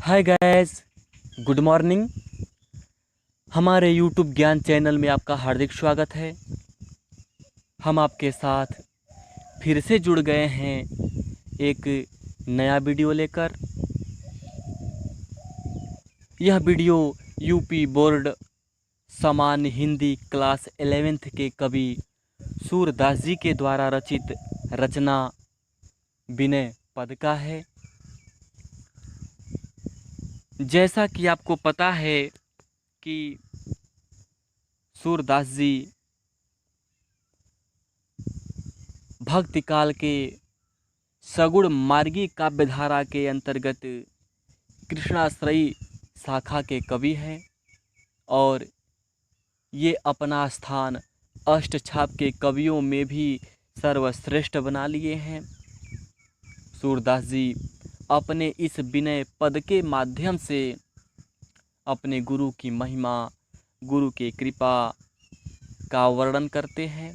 Hi guys, good morning. हमारे YouTube ज्ञान channel में आपका हार्दिक स्वागत है। हम आपके साथ फिर से जुड़ गए हैं एक नया वीडियो लेकर। यह वीडियो यूपी बोर्ड सामान्य हिंदी क्लास 11th के कवि सूरदास जी के द्वारा रचित रचना विनय पद का है। जैसा कि आपको पता है कि सूरदास जी भक्ति काल के सगुण मार्गी काव्यधारा के अंतर्गत कृष्णाश्रयी शाखा के कवि हैं और ये अपना स्थान अष्टछाप के कवियों में भी सर्वश्रेष्ठ बना लिए हैं। सूरदास जी अपने इस विनय पद के माध्यम से अपने गुरु की महिमा, गुरु की कृपा का वर्णन करते हैं।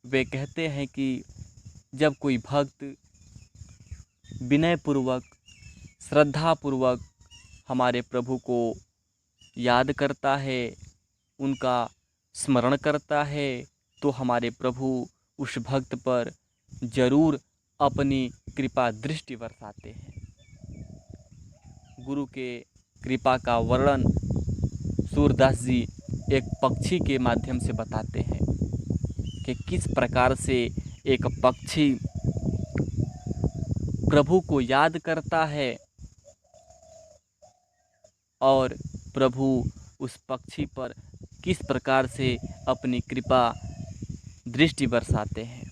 वे कहते हैं कि जब कोई भक्त विनयपूर्वक, श्रद्धापूर्वक हमारे प्रभु को याद करता है, उनका स्मरण करता है, तो हमारे प्रभु उस भक्त पर जरूर अपनी कृपा दृष्टि बरसाते हैं। गुरु के कृपा का वर्णन सूरदास जी एक पक्षी के माध्यम से बताते हैं कि किस प्रकार से एक पक्षी प्रभु को याद करता है और प्रभु उस पक्षी पर किस प्रकार से अपनी कृपा दृष्टि बरसाते हैं।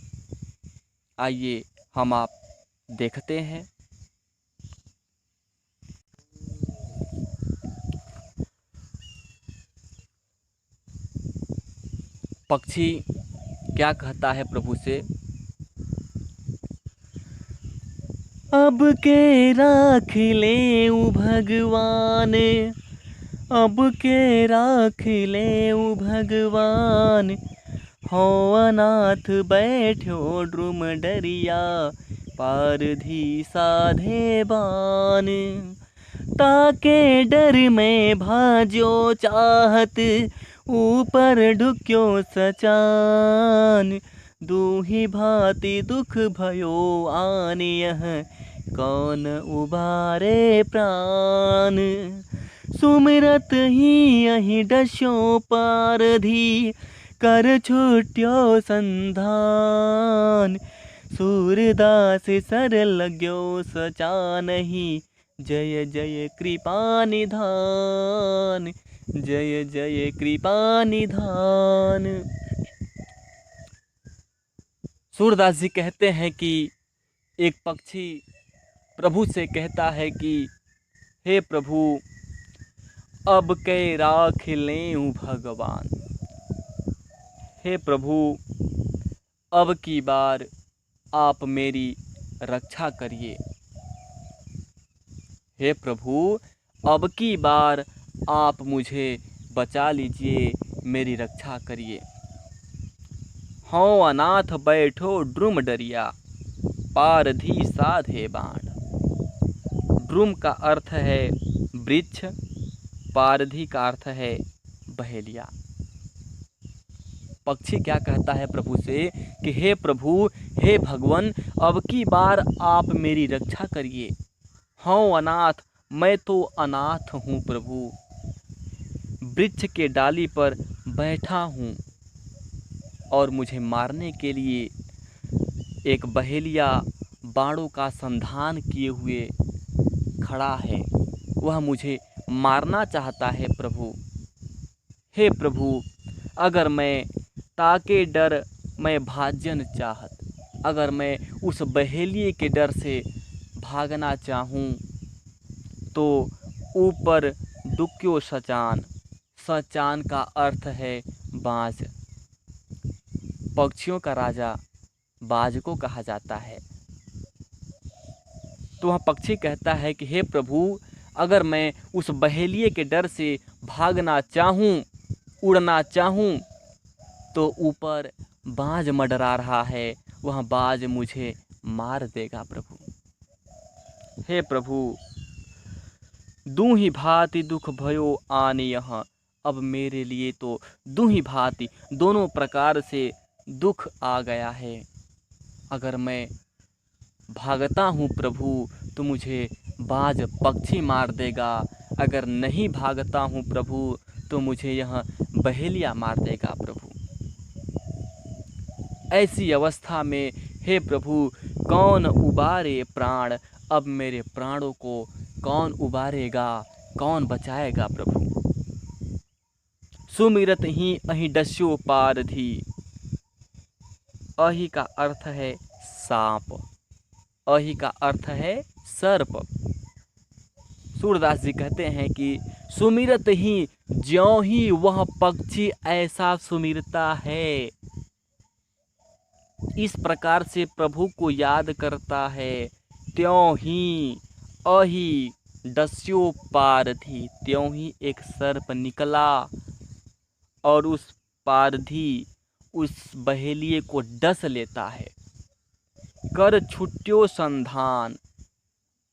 आइए हम आप देखते हैं। पक्षी क्या कहता है प्रभु से? अब के राख लेऊ भगवान, अब के राख लेऊ भगवान, हो अनाथ बैठो ड्रुम डरिया, पारधी साधे बान, ताके डर में भाजो चाहत, ऊपर ढुक्यो सचान, दूही भांति दुख भयो आन, यह कौन उबारे प्राण, सुमिरत ही यही डस्यो पारधी, कर छुट्यो संधान, सूरदास सर लाग्यो सचानहि, जय जय कृपा निधान, जय जय कृपा निधान। सूरदास जी कहते हैं कि एक पक्षी प्रभु से कहता है कि हे प्रभु, अब कै राख लेऊ भगवान, हे प्रभु अब की बार आप मेरी रक्षा करिए, हे प्रभु अब की बार आप मुझे बचा लीजिए, मेरी रक्षा करिए। हों अनाथ बैठो ड्रुम डरिया, पारधी साधे बाण। ड्रुम का अर्थ है वृक्ष, पारधी का अर्थ है बहेलिया। पक्षी क्या कहता है प्रभु से कि हे प्रभु, हे भगवान, अब की बार आप मेरी रक्षा करिए। हों अनाथ, मैं तो अनाथ हूँ प्रभु, वृक्ष के डाली पर बैठा हूँ और मुझे मारने के लिए एक बहेलिया बाणों का संधान किए हुए खड़ा है, वह मुझे मारना चाहता है प्रभु। हे प्रभु, अगर मैं ताके डर मैं भाजन चाहत, अगर मैं उस बहेलिए के डर से भागना चाहूँ तो ऊपर दुक्यो सचान, सचान का अर्थ है बाज। पक्षियों का राजा बाज को कहा जाता है। तो वह पक्षी कहता है कि हे प्रभु, अगर मैं उस बहेलिए के डर से भागना चाहूँ, उड़ना चाहूँ, तो ऊपर बाज मंडरा रहा है, वह बाज मुझे मार देगा प्रभु। हे प्रभु, दूही भांति दुख भयो आने यहाँ। अब मेरे लिए तो दूही भांति दोनों प्रकार से दुख आ गया है। अगर मैं भागता हूँ प्रभु तो मुझे बाज पक्षी मार देगा, अगर नहीं भागता हूँ प्रभु तो मुझे यह बहेलिया मार देगा प्रभु। ऐसी अवस्था में हे प्रभु कौन उबारे प्राण, अब मेरे प्राणों को कौन उबारेगा, कौन बचाएगा प्रभु। सुमिरत ही अहि डस्यो पारधी, अहि का अर्थ है सांप, अहि का अर्थ है सर्प। सूरदास जी कहते हैं कि सुमिरत ही ज्यों ही वह पक्षी ऐसा सुमिरता है, इस प्रकार से प्रभु को याद करता है, त्यों ही अहि डस्यो पारधी, त्यों ही एक सर्प निकला और उस पारधी उस बहेलिए को डस लेता है। कर छुट्यो संधान,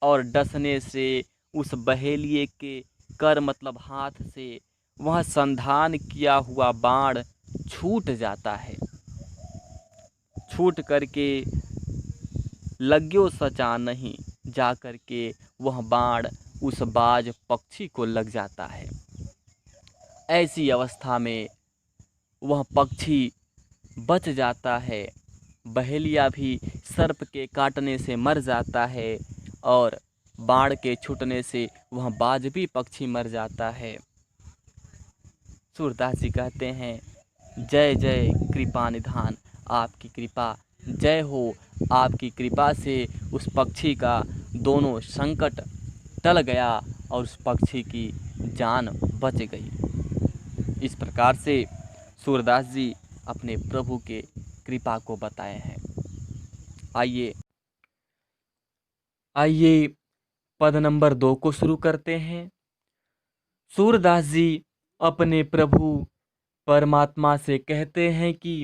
और डसने से उस बहेलिए के कर मतलब हाथ से वह संधान किया हुआ बाण छूट जाता है। छूट करके लग्यो सचा नहीं, जा करके वह बाण उस बाज पक्षी को लग जाता है। ऐसी अवस्था में वह पक्षी बच जाता है, बहेलिया भी सर्प के काटने से मर जाता है और बाण के छूटने से वह बाज भी पक्षी मर जाता है। सूरदास जी कहते हैं जय जय कृपा निधान, आपकी कृपा जय हो, आपकी कृपा से उस पक्षी का दोनों संकट टल गया और उस पक्षी की जान बच गई। इस प्रकार से सूरदास जी अपने प्रभु के कृपा को बताए हैं। आइए पद नंबर 2 को शुरू करते हैं। सूरदास जी अपने प्रभु परमात्मा से कहते हैं कि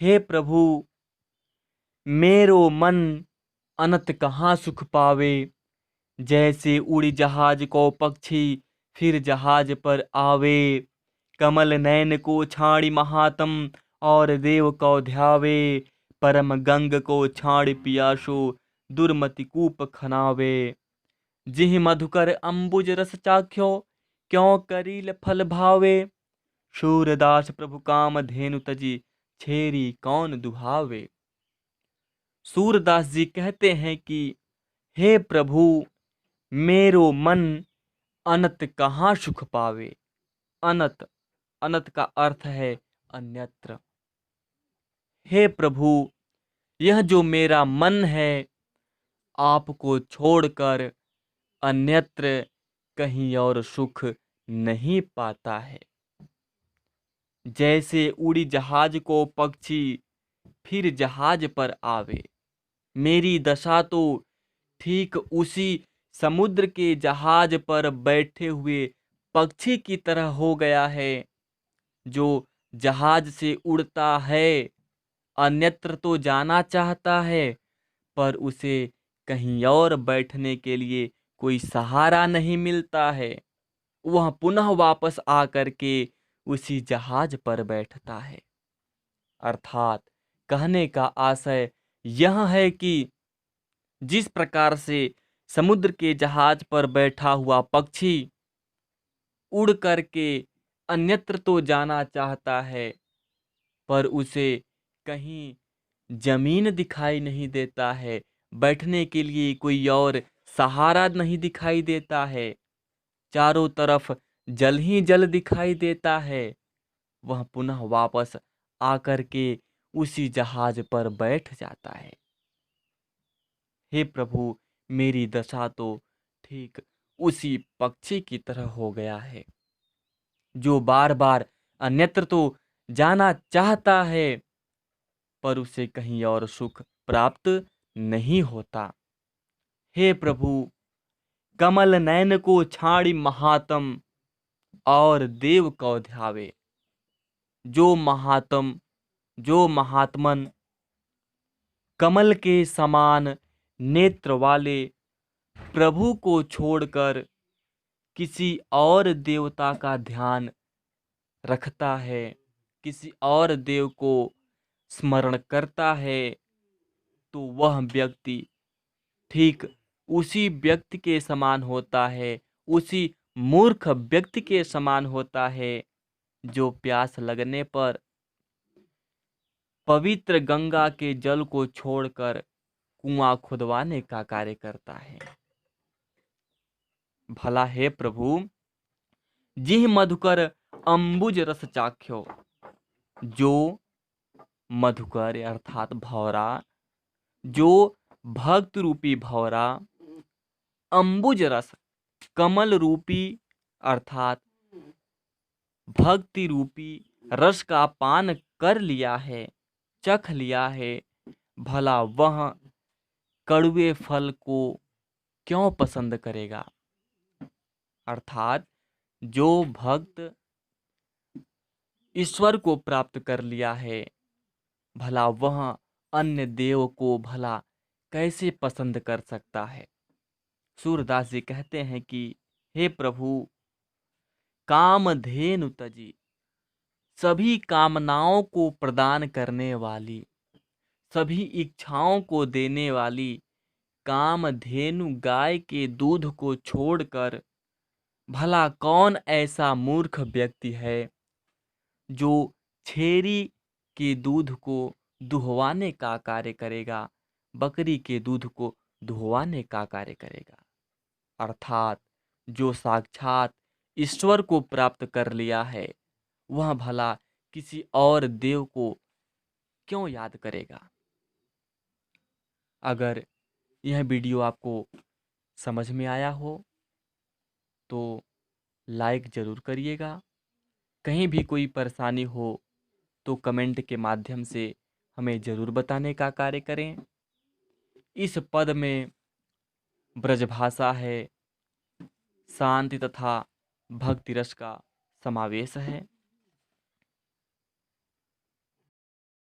हे प्रभु, मेरो मन अनंत कहाँ सुख पावे, जैसे उड़ी जहाज को पक्षी फिर जहाज पर आवे। कमल नैन को छाड़ी महात्म और देव को ध्यावे, परम गंग को छाड़ी पियासो दुर्मति कूप खनावे। जिहि मधुकर अंबुज रस चाख्यो, क्यों करील फल भावे। सूरदास प्रभु काम धेनु तजी, छेरी कौन दुहावे। सूरदास जी कहते हैं कि हे प्रभु, मेरो मन अनंत कहाँ सुख पावे। अनंत, अनंत का अर्थ है अन्यत्र। हे प्रभु, यह जो मेरा मन है आपको छोड़कर अन्यत्र कहीं और सुख नहीं पाता है। जैसे उड़ी जहाज को पक्षी फिर जहाज पर आवे, मेरी दशा तो ठीक उसी समुद्र के जहाज पर बैठे हुए पक्षी की तरह हो गया है, जो जहाज से उड़ता है, अन्यत्र तो जाना चाहता है पर उसे कहीं और बैठने के लिए कोई सहारा नहीं मिलता है। वह पुनः वापस आकर के उसी जहाज पर बैठता है। अर्थात कहने का आशय यह है कि जिस प्रकार से समुद्र के जहाज पर बैठा हुआ पक्षी उड़ करके अन्यत्र तो जाना चाहता है पर उसे कहीं जमीन दिखाई नहीं देता है, बैठने के लिए कोई और सहारा नहीं दिखाई देता है, चारों तरफ जल ही जल दिखाई देता है, वह पुनः वापस आकर के उसी जहाज पर बैठ जाता है। हे प्रभु, मेरी दशा तो ठीक उसी पक्षी की तरह हो गया है, जो बार बार अन्यत्र तो जाना चाहता है पर उसे कहीं और सुख प्राप्त नहीं होता। हे प्रभु, कमल नयन को छाड़ी महात्म और देव को ध्यावे। जो महात्म, जो महात्मन कमल के समान नेत्र वाले प्रभु को छोड़कर किसी और देवता का ध्यान रखता है, किसी और देव को स्मरण करता है, तो वह व्यक्ति ठीक उसी व्यक्ति के समान होता है, उसी मूर्ख व्यक्ति के समान होता है जो प्यास लगने पर पवित्र गंगा के जल को छोड़कर कुआं खुदवाने का कार्य करता है। भला है प्रभु, जिह मधुकर अंबुज रस चाख्यो। जो मधुकर अर्थात भौरा, जो भक्त रूपी भौरा अंबुज रस कमल रूपी अर्थात भक्ति रूपी रस का पान कर लिया है, चख लिया है, भला वह कड़वे फल को क्यों पसंद करेगा। अर्थात जो भक्त ईश्वर को प्राप्त कर लिया है, भला वह अन्य देव को भला कैसे पसंद कर सकता है। सूरदास जी कहते हैं कि हे प्रभु, कामधेनु तजी, सभी कामनाओं को प्रदान करने वाली, सभी इच्छाओं को देने वाली कामधेनु गाय के दूध को छोड़कर भला कौन ऐसा मूर्ख व्यक्ति है जो छेरी के दूध को दुहवाने का कार्य करेगा, बकरी के दूध को दुहवाने का कार्य करेगा। अर्थात जो साक्षात ईश्वर को प्राप्त कर लिया है, वह भला किसी और देव को क्यों याद करेगा। अगर यह वीडियो आपको समझ में आया हो तो लाइक ज़रूर करिएगा। कहीं भी कोई परेशानी हो तो कमेंट के माध्यम से हमें ज़रूर बताने का कार्य करें। इस पद में ब्रजभाषा है, शांति तथा भक्ति रस का समावेश है।